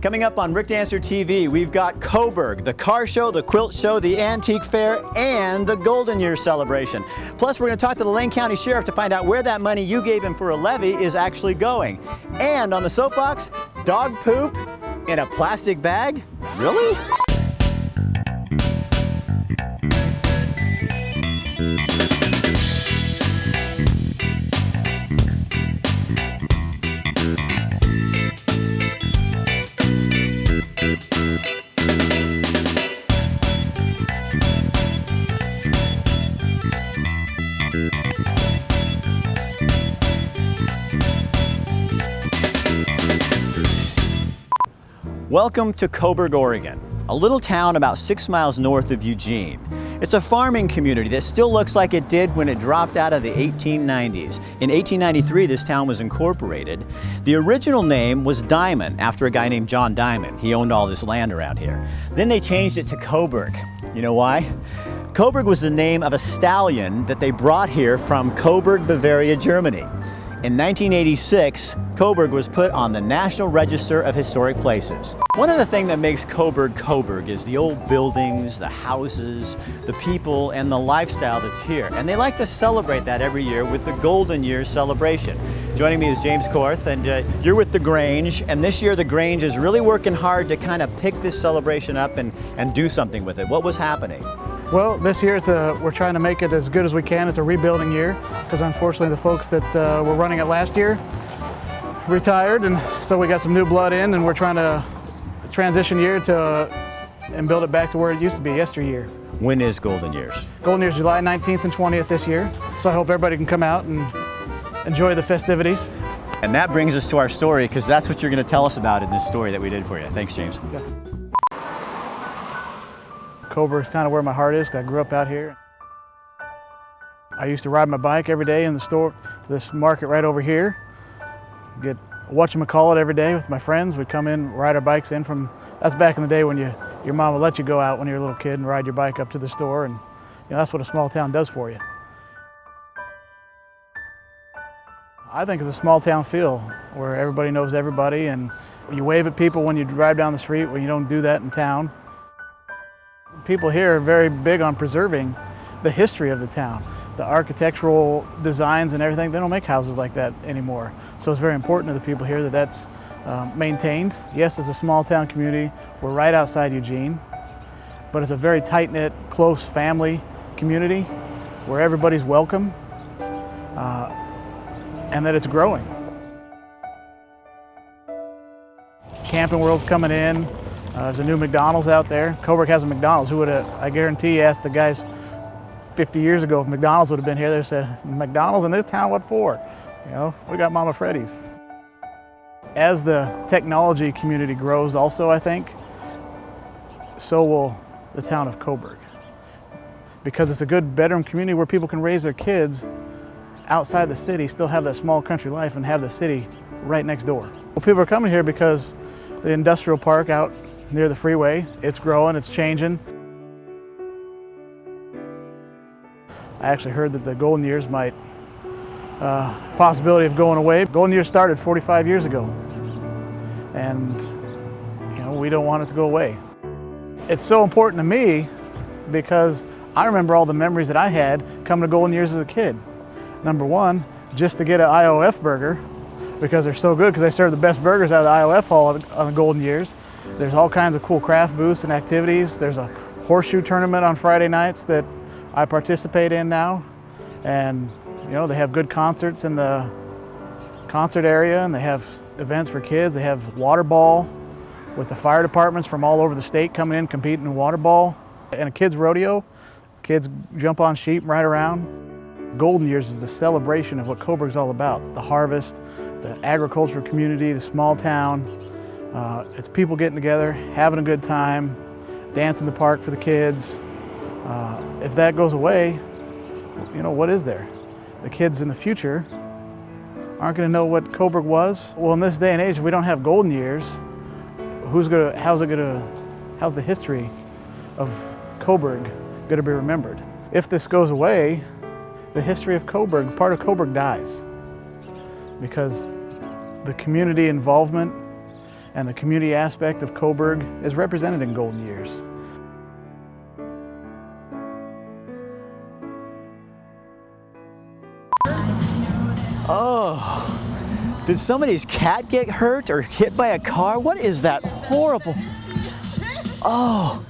Coming up on RickDancerTV, we've got Coburg, the car show, the quilt show, the antique fair, and the Golden Years celebration. Plus, we're going to talk to the Lane County Sheriff to find out where that money you gave him for a levy is actually going. And on the Soapbox, dog poop in a plastic bag? Really? Welcome to Coburg, Oregon, a little town about 6 miles north of Eugene. It's a farming community that still looks like it did when it dropped out of the 1890s. In 1893, this town was incorporated. The original name was Diamond, after a guy named John Diamond. He owned all this land around here. Then they changed it to Coburg. You know why? Coburg was the name of a stallion that they brought here from Coburg, Bavaria, Germany. In 1986, Coburg was put on the National Register of Historic Places. One of the things that makes Coburg Coburg is the old buildings, the houses, the people, and the lifestyle that's here. And they like to celebrate that every year with the Golden Years celebration. Joining me is James Korth, and you're with the Grange, and this year the Grange is really working hard to kind of pick this celebration up and do something with it. What was happening? Well, this year we're trying to make it as good as we can. It's a rebuilding year because unfortunately the folks that were running it last year retired, and so we got some new blood in, and we're trying to transition year and build it back to where it used to be yesteryear. When is Golden Years? Golden Years, July 19th and 20th this year. So I hope everybody can come out and enjoy the festivities. And that brings us to our story, because that's what you're going to tell us about in this story that we did for you. Thanks, James. Yeah. Coburg is kind of where my heart is, because I grew up out here. I used to ride my bike every day in the store to this market right over here. Get whatchamacallit every day with my friends. We'd come in, ride our bikes in from, that's back in the day when your mom would let you go out when you were a little kid and ride your bike up to the store, and that's what a small town does for you. I think it's a small town feel where everybody knows everybody, and you wave at people when you drive down the street when you don't do that in town. People here are very big on preserving the history of the town. The architectural designs and everything, they don't make houses like that anymore. So it's very important to the people here that that's maintained. Yes, it's a small town community. We're right outside Eugene, but it's a very tight-knit, close family community where everybody's welcome and that it's growing. Camping World's coming in. There's a new McDonald's out there. Coburg has a McDonald's. Who would have, I guarantee, asked the guys 50 years ago if McDonald's would have been here, they said, McDonald's in this town, what for? We got Mama Freddy's. As the technology community grows also, I think, so will the town of Coburg. Because it's a good bedroom community where people can raise their kids outside the city, still have that small country life, and have the city right next door. Well, people are coming here because the industrial park out near the freeway, it's growing, it's changing. I actually heard that the Golden Years might, possibility of going away. Golden Years started 45 years ago, and we don't want it to go away. It's so important to me because I remember all the memories that I had coming to Golden Years as a kid. Number one, just to get an IOF burger, because they're so good, because they serve the best burgers out of the IOF hall on the Golden Years. There's all kinds of cool craft booths and activities. There's a horseshoe tournament on Friday nights that I participate in now, and they have good concerts in the concert area, and they have events for kids. They have water ball with the fire departments from all over the state coming in competing in water ball, and a kids rodeo. Kids jump on sheep and ride around. Golden Years is a celebration of what Coburg's all about: the harvest, the agricultural community, the small town. It's people getting together, having a good time, dancing in the park for the kids. If that goes away, what is there? The kids in the future aren't going to know what Coburg was. Well, in this day and age, if we don't have Golden Years, how's the history of Coburg going to be remembered? If this goes away, the history of Coburg, part of Coburg dies, because the community involvement and the community aspect of Coburg is represented in Golden Years. Oh, did somebody's cat get hurt or hit by a car? What is that horrible? Oh,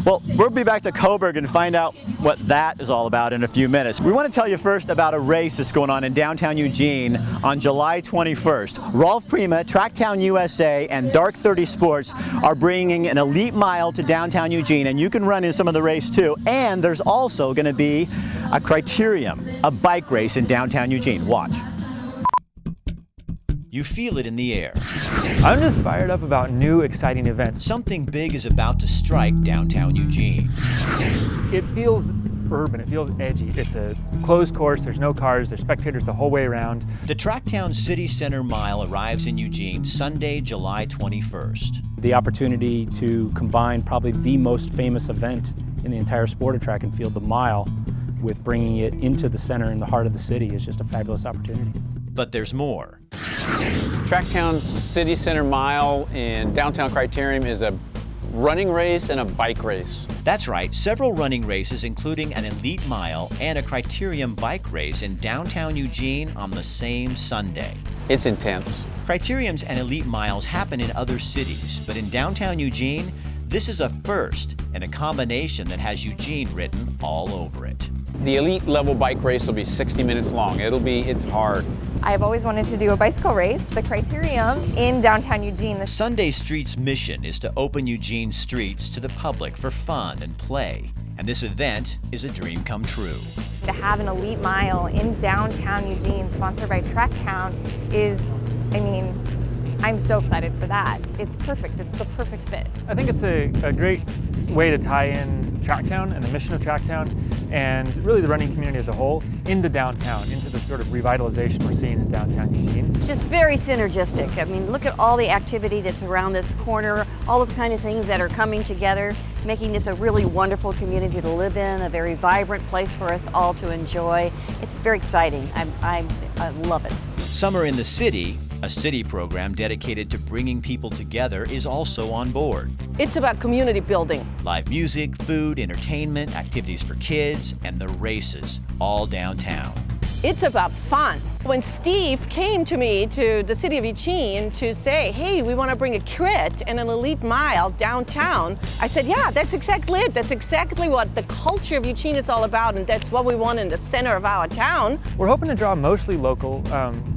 well, we'll be back to Coburg and find out what that is all about in a few minutes. We want to tell you first about a race that's going on in downtown Eugene on July 21st. Rolf Prima, Tracktown USA, and Dark 30 Sports are bringing an elite mile to downtown Eugene, and you can run in some of the race too. And there's also going to be a criterium, a bike race in downtown Eugene. Watch. You feel it in the air. I'm just fired up about new, exciting events. Something big is about to strike downtown Eugene. It feels urban, it feels edgy. It's a closed course, there's no cars, there's spectators the whole way around. The Tracktown City Center Mile arrives in Eugene Sunday, July 21st. The opportunity to combine probably the most famous event in the entire sport of track and field, the mile, with bringing it into the center in the heart of the city is just a fabulous opportunity. But there's more. Tracktown City Center Mile in downtown Criterium is a running race and a bike race. That's right, several running races, including an elite mile and a criterium bike race in downtown Eugene on the same Sunday. It's intense. Criteriums and elite miles happen in other cities, but in downtown Eugene, this is a first and a combination that has Eugene written all over it. The elite level bike race will be 60 minutes long. It's hard. I've always wanted to do a bicycle race, the Criterium, in downtown Eugene. Sunday Street's mission is to open Eugene's streets to the public for fun and play. And this event is a dream come true. To have an elite mile in downtown Eugene, sponsored by Tracktown, is, I'm so excited for that. It's perfect, it's the perfect fit. I think it's a great way to tie in Tracktown and the mission of Tracktown and really the running community as a whole into downtown, into the sort of revitalization we're seeing in downtown Eugene. Just very synergistic. Look at all the activity that's around this corner, all the kind of things that are coming together, making this a really wonderful community to live in, a very vibrant place for us all to enjoy. It's very exciting. I love it. Summer in the City, a city program dedicated to bringing people together, is also on board. It's about community building. Live music, food, entertainment, activities for kids, and the races, all downtown. It's about fun. When Steve came to me to the city of Eugene to say, hey, we want to bring a crit and an elite mile downtown, I said, yeah, that's exactly it. That's exactly what the culture of Eugene is all about, and that's what we want in the center of our town. We're hoping to draw mostly local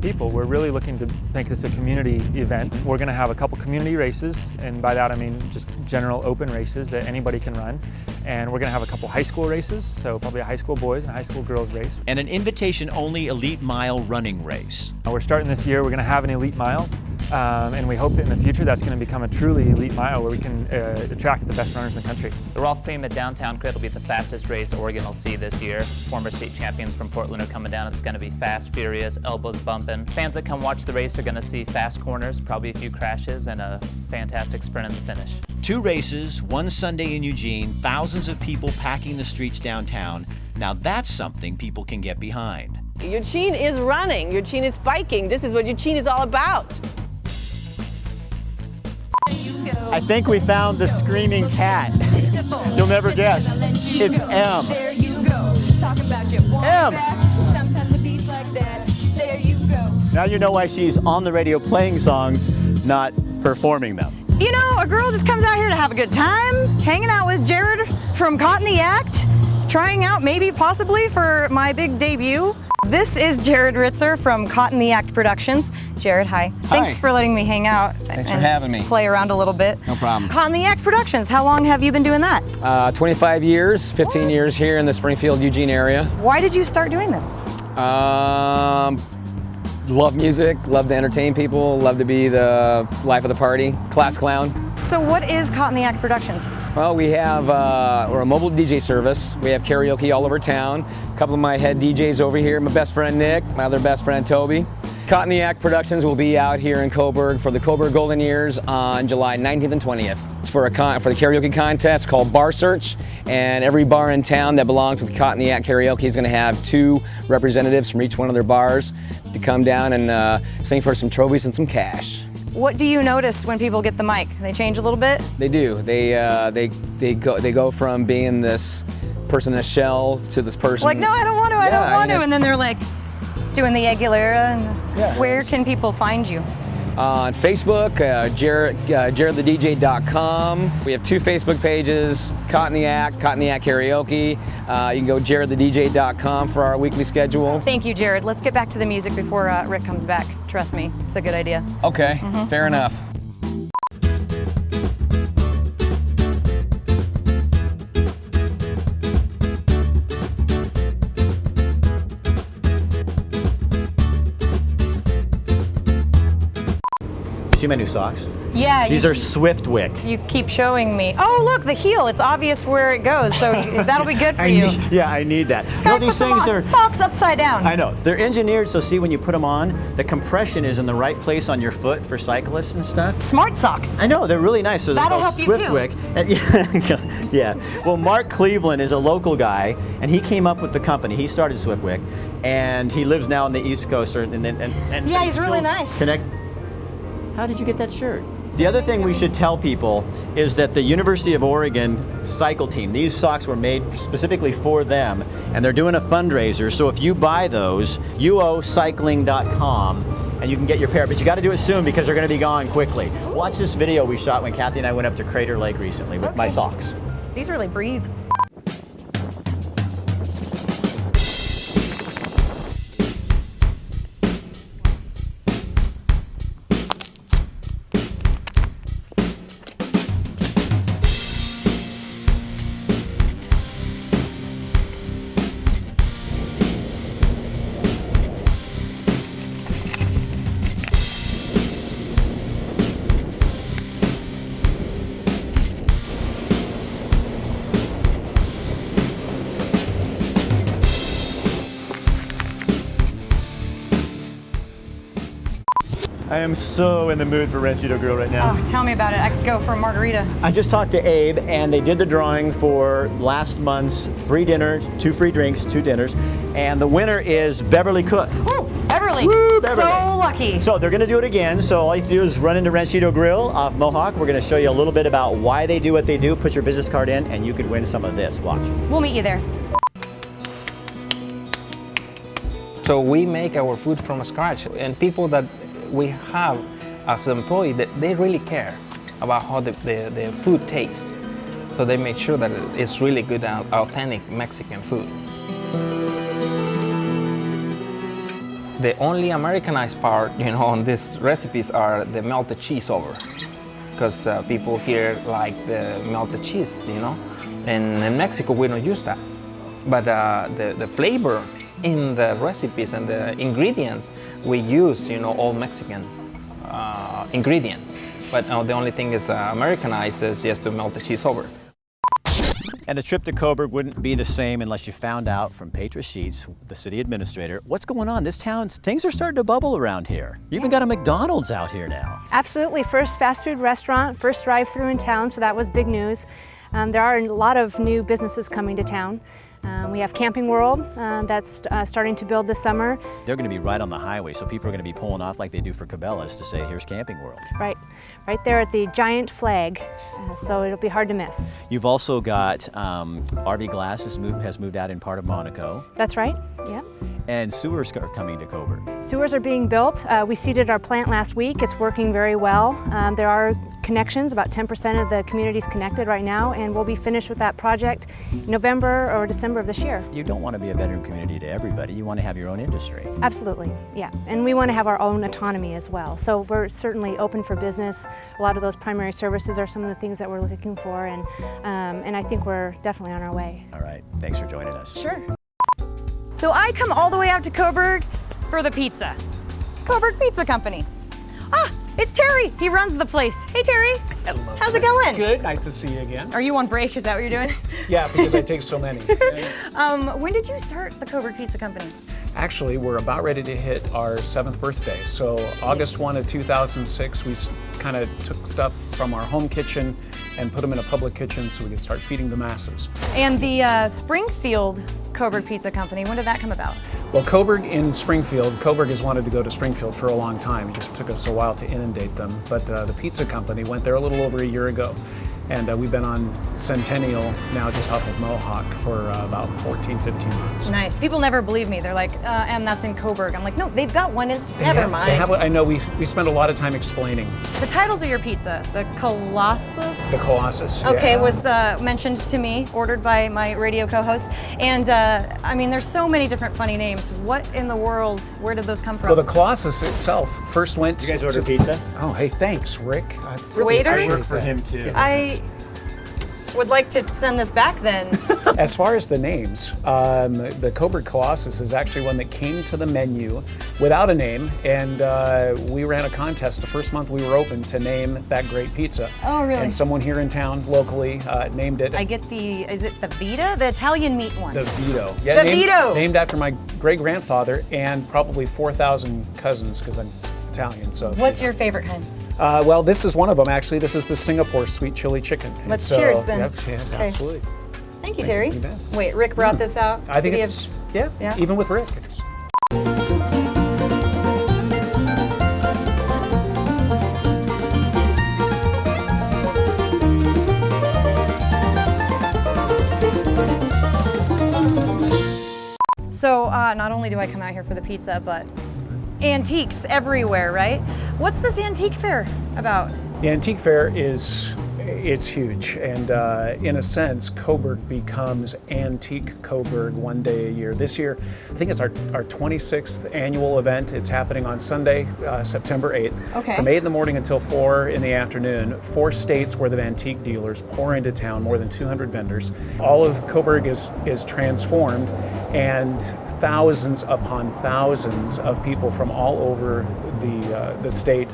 people. We're really looking to make this a community event. We're going to have a couple community races, and by that I mean just general open races that anybody can run. And we're going to have a couple high school races, so probably a high school boys and a high school girls race. And an invitation-only elite mile running race. We're starting this year, we're going to have an elite mile, and we hope that in the future that's going to become a truly elite mile where we can attract the best runners in the country. The Rolf Prima Downtown Crit will be the fastest race Oregon will see this year. Former state champions from Portland are coming down. It's going to be fast, furious, elbows bumping. Fans that come watch the race are going to see fast corners, probably a few crashes, and a fantastic sprint in the finish. 2 races, one Sunday in Eugene, thousands of people packing the streets downtown. Now that's something people can get behind. Eugene is running, Eugene is biking. This is what Eugene is all about. I think we found the screaming cat. You'll never guess. It's M. M! Now you know why she's on the radio playing songs, not performing them. You know, a girl just comes out here to have a good time, hanging out with Jared from Caught in the Act, trying out maybe possibly for my big debut. This is Jared Ritzer from Caught in the Act Productions. Jared, hi. Thanks for letting me hang out. Thanks for having me. Play around a little bit. No problem. Caught in the Act Productions, how long have you been doing that? 25 years, 15 years here in the Springfield, Eugene area. Why did you start doing this? Love music, love to entertain people, love to be the life of the party, class clown. So what is Caught in the Act Productions? Well, we have, we're a mobile DJ service. We have karaoke all over town. A couple of my head DJs over here, my best friend Nick, my other best friend Toby. Caught in the Act Productions will be out here in Coburg for the Coburg Golden Years on July 19th and 20th. It's for the karaoke contest called Bar Search, and every bar in town that belongs with Caught in the Act Karaoke is going to have 2 representatives from each one of their bars to come down and sing for some trophies and some cash. What do you notice when people get the mic? They change a little bit? They do. They go from being this person in a shell to this person. Like, no, I don't want to, I don't want to. And then they're like doing the Aguilera. And where can people find you? On Facebook, JaredTheDJ.com. We have 2 Facebook pages, Caught in the Act Karaoke. You can go JaredTheDJ.com for our weekly schedule. Thank you, Jared. Let's get back to the music before Rick comes back. Trust me, it's a good idea. Okay, fair enough. See my new socks? Yeah. These are Swiftwick. You keep showing me. Oh, look, the heel. It's obvious where it goes, so that'll be good for you. I need that. No, these things are socks upside down. I know. They're engineered so see when you put them on, the compression is in the right place on your foot for cyclists and stuff. Smart socks. I know, they're really nice. So that'll they're help you Swiftwick. And yeah. Well, Mark Cleveland is a local guy, and he came up with the company. He started Swiftwick, and he lives now on the East Coast. Yeah, he's really nice. How did you get that shirt? The other thing we should tell people is that the University of Oregon cycle team, these socks were made specifically for them, and they're doing a fundraiser. So if you buy those, uocycling.com, and you can get your pair. But you got to do it soon because they're going to be gone quickly. Watch this video we shot when Kathy and I went up to Crater Lake recently with my socks. These really breathe. I am so in the mood for Ranchito Grill right now. Oh, tell me about it. I could go for a margarita. I just talked to Abe, and they did the drawing for last month's free dinner, 2 free drinks, 2 dinners, and the winner is Beverly Cook. Woo, Beverly. Woo, Beverly. So lucky. So they're gonna do it again, so all you have to do is run into Ranchito Grill off Mohawk. We're gonna show you a little bit about why they do what they do, put your business card in, and you could win some of this. Watch. We'll meet you there. So we make our food from scratch, and people that we have as an employee, that they really care about how the food tastes. So they make sure that it's really good and authentic Mexican food. The only Americanized part, on these recipes are the melted cheese over, because people here like the melted cheese, And in Mexico we don't use that. But the flavor in the recipes and the ingredients, we use, all Mexican ingredients. But the only thing is Americanized is just to melt the cheese over. And the trip to Coburg wouldn't be the same unless you found out from Petra Sheets, the city administrator, what's going on? This town, things are starting to bubble around here. You even got a McDonald's out here now. Absolutely, first fast food restaurant, first drive-through in town, so that was big news. There are a lot of new businesses coming to town. We have Camping World that's starting to build this summer. They're going to be right on the highway, so people are going to be pulling off like they do for Cabela's to say, here's Camping World. Right there at the giant flag, so it'll be hard to miss. You've also got RV Glass has moved out in part of Monaco. That's right, yeah. And sewers are coming to Coburg. Sewers are being built. We seeded our plant last week. It's working very well. There are connections, about 10% of the community is connected right now, and we'll be finished with that project November or December of this year. You don't want to be a bedroom community to everybody. You want to have your own industry. Absolutely, yeah. And we want to have our own autonomy as well. So we're certainly open for business. A lot of those primary services are some of the things that we're looking for, and I think we're definitely on our way. All right, thanks for joining us. Sure. So I come all the way out to Coburg for the pizza. It's Coburg Pizza Company. Ah, it's Terry. He runs the place. Hey, Terry. Hello. How's it going? Good. Nice to see you again. Are you on break? Is that what you're doing? Yeah, because I take so many. When did you start the Coburg Pizza Company? Actually, we're about ready to hit our 7th birthday. So August 1 of 2006, we kind of took stuff from our home kitchen and put them in a public kitchen so we could start feeding the masses. And the Springfield Coburg Pizza Company, when did that come about? Well, Coburg in Springfield, Coburg has wanted to go to Springfield for a long time. It just took us a while to inundate them. But the pizza company went there a little over a year ago. And we've been on Centennial now just off of Mohawk for about 14, 15 months. Nice. People never believe me. They're like, and that's in Coburg. I'm like, no, they've got one in, never mind. I know, we spend a lot of time explaining. The titles of your pizza, the Colossus. The Colossus, okay, yeah. was mentioned to me, ordered by my radio co-host. And I mean, there's so many different funny names. What in the world, where did those come from? Well, the Colossus itself first went You guys order pizza? Oh, hey, thanks, Rick. Waiter? I work for him too. I would like to send this back then. As far as the names, the Coburg Colossus is actually one that came to the menu without a name, and we ran a contest the first month we were open to name that great pizza. Oh, really? And someone here in town, locally, named it. I get is it the Vita? The Italian meat one. The Vito. Yeah, the Vito! Named after my great-grandfather and probably 4,000 cousins, because I'm Italian, so. What's your favorite kind? Well, this is one of them, actually. This is the Singapore sweet chili chicken. Let's cheers then. Yeah, Okay. absolutely. Thank you, Terry. You bet. Wait, Rick brought this out? I think Did he it's, have- even with Rick. So not only do I come out here for the pizza, but antiques everywhere, right? What's this antique fair about? The antique fair it's huge, and in a sense, Coburg becomes Antique Coburg one day a year. This year, I think it's our 26th annual event. It's happening on Sunday, September 8th, Okay. from 8 in the morning until 4 in the afternoon. 4 states worth of antique dealers pour into town, more than 200 vendors. All of Coburg is transformed, and thousands upon thousands of people from all over the state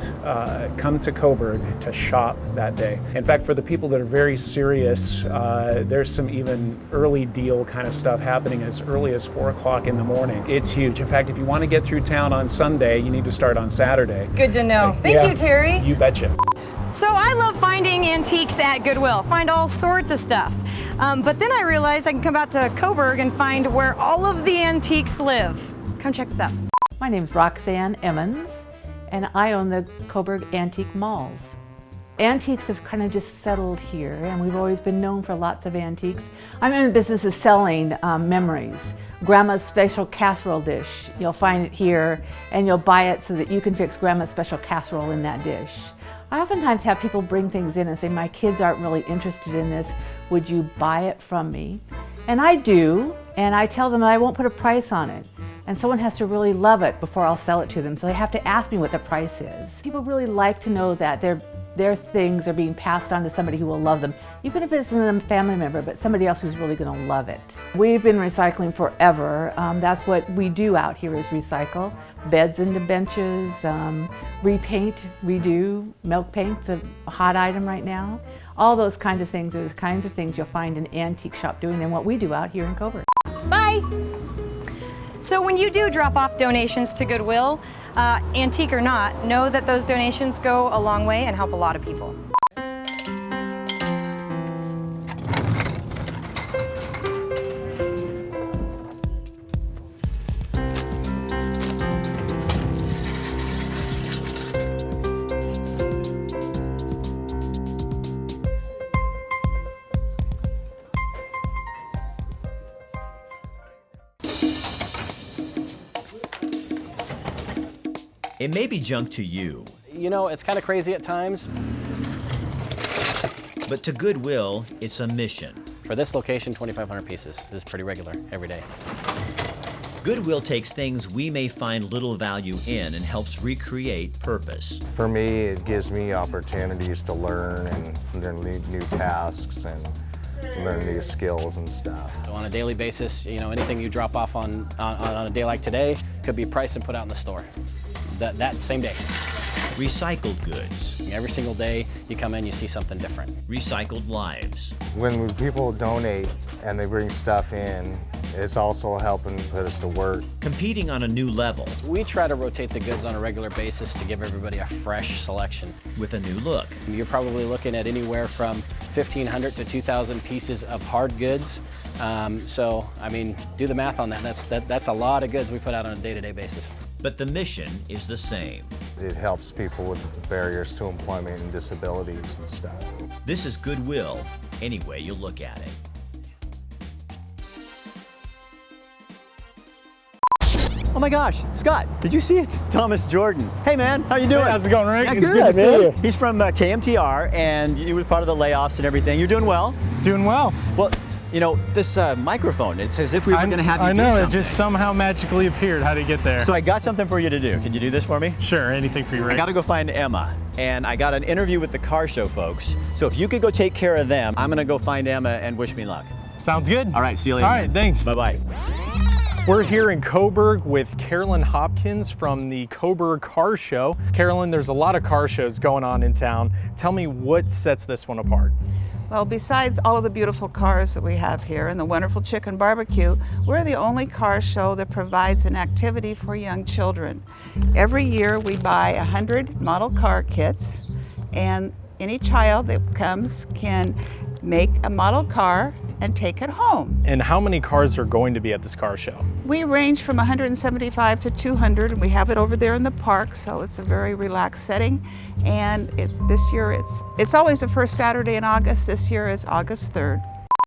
come to Coburg to shop that day. In fact, for the people that are very serious, there's some even early deal kind of stuff happening as early as 4 o'clock in the morning. It's huge. In fact, if you want to get through town on Sunday, you need to start on Saturday. Good to know. Thank you, Terry. You betcha. So I love finding antiques at Goodwill, find all sorts of stuff. But then I realized I can come out to Coburg and find where all of the antiques live. Come check this out. My name's Roxanne Emmons, and I own the Coburg Antique Malls. Antiques have kind of just settled here, and we've always been known for lots of antiques. I'm in the business of selling memories. Grandma's special casserole dish. You'll find it here, and you'll buy it so that you can fix Grandma's special casserole in that dish. I oftentimes have people bring things in and say, my kids aren't really interested in this. Would you buy it from me? And I do, and I tell them that I won't put a price on it. And someone has to really love it before I'll sell it to them, so they have to ask me what the price is. People really like to know that their things are being passed on to somebody who will love them, even if it's a family member, but somebody else who's really going to love it. We've been recycling forever. That's what we do out here is recycle. Beds into benches, repaint, redo, milk paint's a hot item right now. All those kinds of things are the kinds of things you'll find an antique shop doing and what we do out here in Coburg. Bye. So when you do drop off donations to Goodwill, antique or not, know that those donations go a long way and help a lot of people. It may be junk to you. You know, it's kind of crazy at times. But to Goodwill, it's a mission. For this location, 2,500 pieces is pretty regular every day. Goodwill takes things we may find little value in and helps recreate purpose. For me, it gives me opportunities to learn and learn new tasks and learn new skills and stuff. So on a daily basis, you know, anything you drop off on a day like today could be priced and put out in the store that same day. Recycled goods. Every single day you come in, you see something different. Recycled lives. When people donate and they bring stuff in, it's also helping put us to work. Competing on a new level. We try to rotate the goods on a regular basis to give everybody a fresh selection. With a new look. You're probably looking at anywhere from 1,500 to 2,000 pieces of hard goods. So, I mean, do the math on that. That's a lot of goods we put out on a day-to-day basis. But the mission is the same. It helps people with barriers to employment and disabilities and stuff. This is goodwill, any way you look at it. Oh my gosh, Scott, did you see it? It's Thomas Jordan. Hey man, how you doing? Hey, how's it going, Rick? Yeah, It's good good to see you. He's from KMTR, and he was part of the layoffs and everything. You're doing well? Doing well. Well, you know, this microphone, it's as if we were going to have you I do know, something. it just somehow magically appeared. How did you get there? So I got something for you to do. Can you do this for me? Sure, anything for you, Rick. I got to go find Emma, and I got an interview with the car show folks. So if you could go take care of them, I'm going to go find Emma and wish me luck. Sounds good. All right, see you later. All right, thanks. Bye-bye. We're here in Coburg with Carolyn Hopkins from the Coburg Car Show. Carolyn, there's a lot of car shows going on in town. Tell me what sets this one apart. Well, besides all of the beautiful cars that we have here and the wonderful chicken barbecue, we're the only car show that provides an activity for young children. Every year we buy 100 model car kits, and any child that comes can make a model car and take it home. And how many cars are going to be at this car show? We range from 175 to 200, and we have it over there in the park, so it's a very relaxed setting. And this year it's always the first Saturday in August. This year is August 3rd.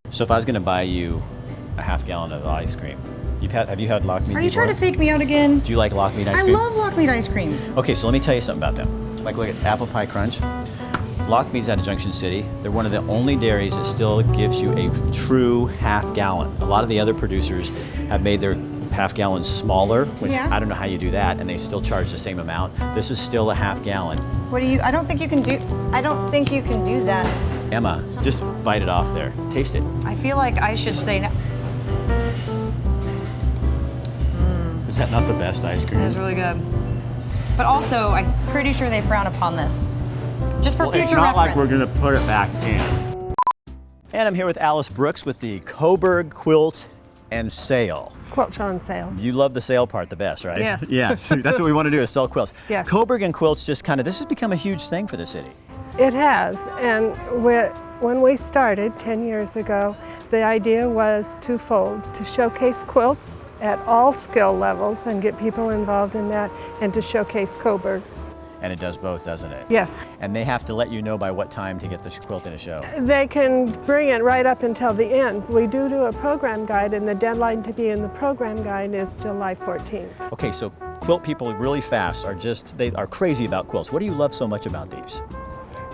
So if I was going to buy you a half gallon of ice cream, have you had Lock Meat Are you before? trying to fake me out again? Do you like Lock Meat ice I cream? love Lock Meat ice cream. Okay, so let me tell you something about them. Like, look at Apple Pie Crunch. Lock Meat's out of Junction City. They're one of the only dairies that still gives you a true half gallon. A lot of the other producers have made their half gallons smaller, which I don't know how you do that, and they still charge the same amount. This is still a half gallon. What do you, I don't think you can do that. Emma, just bite it off there. Taste it. I feel like I should say no. Is that not the best ice cream? It is really good. But also, I'm pretty sure they frown upon this. Just for future it's not reference. like we're going to put it back in. And I'm here with Alice Brooks with the Coburg Quilt and Sale. Quilt show on sale. You love the sale part the best, right? Yes. Yeah, so that's what we want to do is sell quilts. Yes. Coburg and quilts just kind of, this has become a huge thing for the city. It has, and when we started 10 years ago, the idea was twofold: to showcase quilts at all skill levels and get people involved in that, and to showcase Coburg. And it does both, doesn't it? Yes. And they have to let you know by what time to get the quilt in a show. They can bring it right up until the end. We do a program guide, and the deadline to be in the program guide is July 14th. Okay, so quilt people really fast they are crazy about quilts. What do you love so much about these?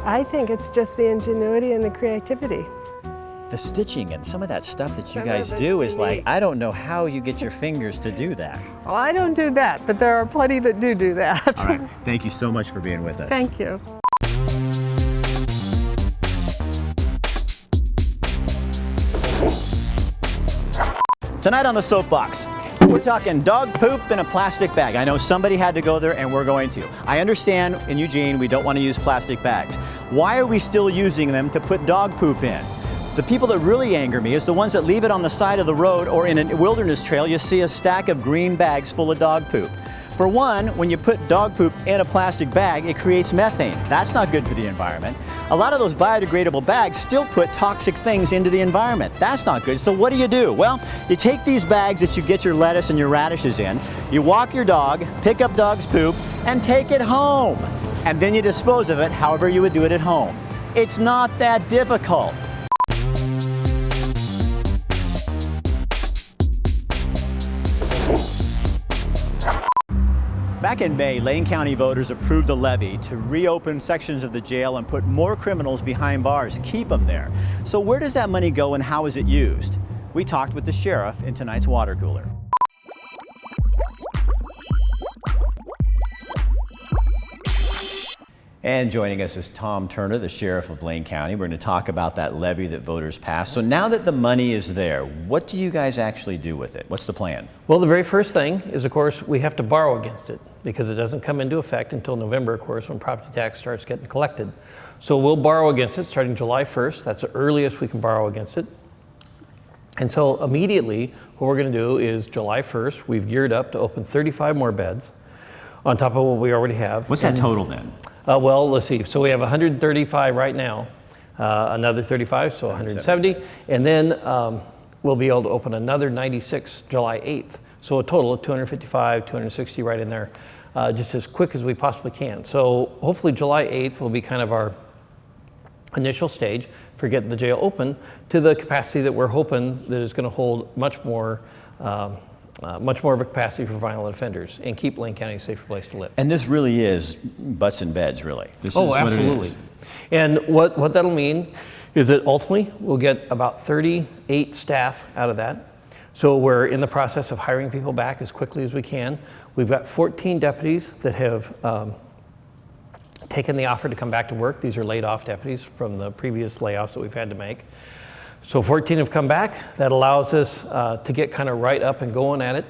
I think it's just the ingenuity and the creativity. The stitching and some of that stuff that you Some guys of it's do is like, unique. I don't know how you get your fingers to do that. Well, I don't do that, but there are plenty that do that. All right, thank you so much for being with us. Thank you. Tonight on the Soapbox, we're talking dog poop in a plastic bag. I know somebody had to go there and we're going to. I understand in Eugene we don't want to use plastic bags. Why are we still using them to put dog poop in? The people that really anger me is the ones that leave it on the side of the road or in a wilderness trail. You see a stack of green bags full of dog poop. For one, when you put dog poop in a plastic bag, it creates methane. That's not good for the environment. A lot of those biodegradable bags still put toxic things into the environment. That's not good. So what do? Well, you take these bags that you get your lettuce and your radishes in, you walk your dog, pick up dog's poop, and take it home. And then you dispose of it however you would do it at home. It's not that difficult. Back in May, Lane County voters approved a levy to reopen sections of the jail and put more criminals behind bars, keep them there. So where does that money go and how is it used? We talked with the sheriff in tonight's water cooler. And joining us is Tom Turner, the sheriff of Lane County. We're going to talk about that levy that voters passed. So now that the money is there, what do you guys actually do with it? What's the plan? Well, the very first thing is, of course, we have to borrow against it. because it doesn't come into effect until November, of course, when property tax starts getting collected. So we'll borrow against it starting July 1st. That's the earliest we can borrow against it. And so immediately, what we're going to do is July 1st, we've geared up to open 35 more beds on top of what we already have. What's that total then? Well, let's see. So we have 135 right now, another 35, so 170. And then we'll be able to open another 96 July 8th. So a total of 255, 260 right in there, just as quick as we possibly can. So hopefully July 8th will be kind of our initial stage for getting the jail open to the capacity that we're hoping that is going to hold much more of a capacity for violent offenders and keep Lane County a safer place to live. And this really is butts and beds, really. This Oh, is what absolutely. it is. And what that'll mean is that ultimately we'll get about 38 staff out of that. So we're in the process of hiring people back as quickly as we can. We've got 14 deputies that have taken the offer to come back to work. These are laid off deputies from the previous layoffs that we've had to make. So 14 have come back. That allows us to get kind of right up and going at it.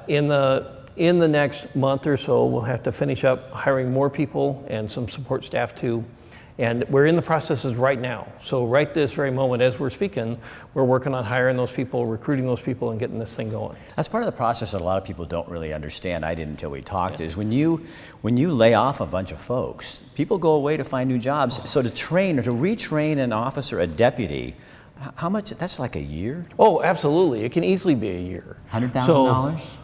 In the next month or so, we'll have to finish up hiring more people and some support staff too. And we're in the processes right now. So right this very moment as we're speaking, we're working on hiring those people, recruiting those people, and getting this thing going. That's part of the process that a lot of people don't really understand. I didn't until we talked. Is when you lay off a bunch of folks, people go away to find new jobs. So to train or to retrain an officer, a deputy, how much? That's like a year? Oh, absolutely. It can easily be a year. $100,000?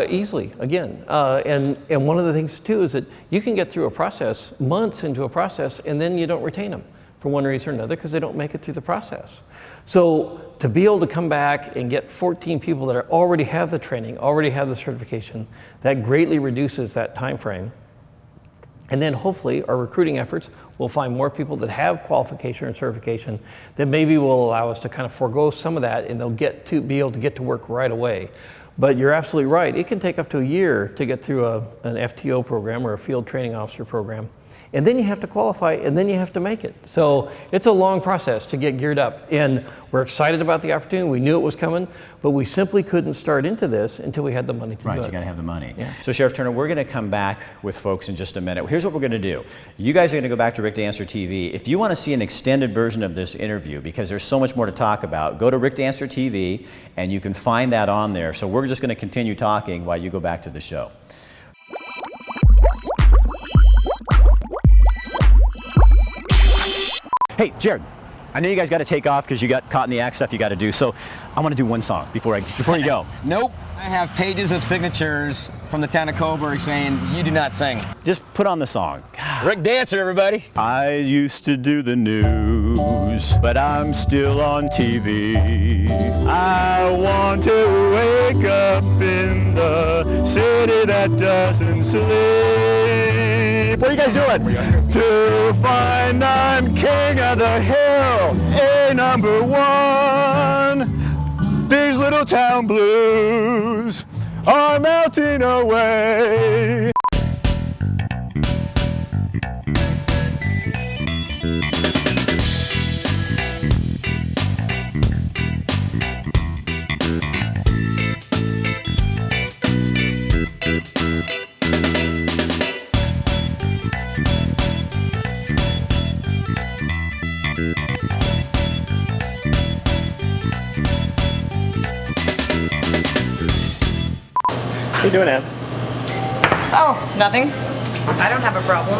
Easily, again. And one of the things too is that you can get through a process, months into a process, and then you don't retain them for one reason or another because they don't make it through the process. So to be able to come back and get 14 people that already have the training, already have the certification, that greatly reduces that time frame. And then hopefully our recruiting efforts will find more people that have qualification or certification that maybe will allow us to kind of forego some of that, and they'll be able to get to work right away. But you're absolutely right. It can take up to a year to get through an FTO program or a field training officer program. And then you have to qualify, and then you have to make it. So it's a long process to get geared up. And we're excited about the opportunity. We knew it was coming, but we simply couldn't start into this until we had the money to do it. Right, you got to have the money. Yeah. So Sheriff Turner, we're going to come back with folks in just a minute. Here's what we're going to do. You guys are going to go back to RickDancerTV. If you want to see an extended version of this interview, because there's so much more to talk about, go to RickDancerTV, and you can find that on there. So we're just going to continue talking while you go back to the show. Hey, Jared, I know you guys got to take off because you got caught in the act stuff you got to do. So I want to do one song before you go. Nope. I have pages of signatures from the town of Coburg saying you do not sing. Just put on the song. Rick Dancer, everybody. I used to do the news, but I'm still on TV. I want to wake up in the city that doesn't sleep. What are you guys doing? To find I'm king of the hill, #1. These little town blues are melting away. What are you doing, Ann? Oh, nothing. I don't have a problem.